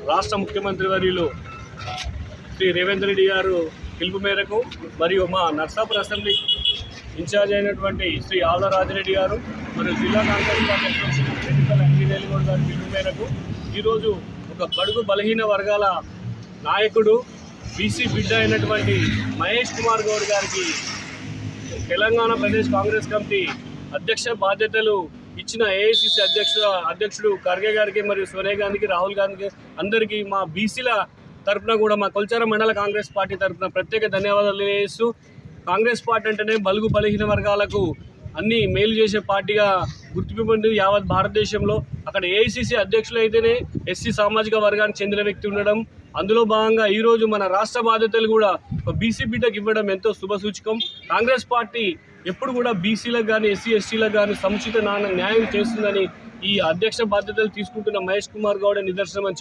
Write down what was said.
రాష్ట్ర ముఖ్యమంత్రి వర్యులు శ్రీ రేవంత్ రెడ్డి గారు పిలుపు మేరకు మరియు మా నర్సాపూర్ అసెంబ్లీ ఇన్ఛార్జ్ అయినటువంటి శ్రీ ఆళ్ల రాజిరెడ్డి గారు మరియు జిల్లా కాంగ్రెస్ పార్టీ అధ్యక్షుడు ఎన్నికల అంజనేయులు గారి పిలుపు మేరకు ఈరోజు ఒక బడుగు బలహీన వర్గాల నాయకుడు బీసీ బిడ్డ అయినటువంటి మహేష్ కుమార్ గౌడ్ గారికి తెలంగాణ ప్రదేశ్ కాంగ్రెస్ కమిటీ అధ్యక్ష బాధ్యతలు ఇచ్చిన ఏఐసిసి అధ్యక్షుడు ఖర్గే గారికి మరియు సోనియా గాంధీకి, రాహుల్ గాంధీకి అందరికీ మా బీసీల తరఫున కూడా మా కొల్చార మండల కాంగ్రెస్ పార్టీ తరఫున ప్రత్యేక ధన్యవాదాలు తెలియజేస్తూ, కాంగ్రెస్ పార్టీ అంటేనే బలుగు బలహీన వర్గాలకు అన్ని మేలు చేసే పార్టీగా గుర్తింపు యావత్ భారతదేశంలో. అక్కడ ఏఐసిసి అధ్యక్షులు అయితేనే ఎస్సీ సామాజిక వర్గానికి చెందిన వ్యక్తి ఉండడం, అందులో భాగంగా ఈరోజు మన రాష్ట్ర బాధ్యతలు కూడా ఒక బీసీ బిడ్డకు ఇవ్వడం ఎంతో శుభసూచకం. కాంగ్రెస్ పార్టీ ఎప్పుడు కూడా బీసీలకు కానీ ఎస్సీ ఎస్టీలకు కానీ సముచిత న్యాయం చేస్తుందని ఈ అధ్యక్ష బాధ్యతలు తీసుకుంటున్న మహేష్ కుమార్ గౌడ్ నిదర్శనం అని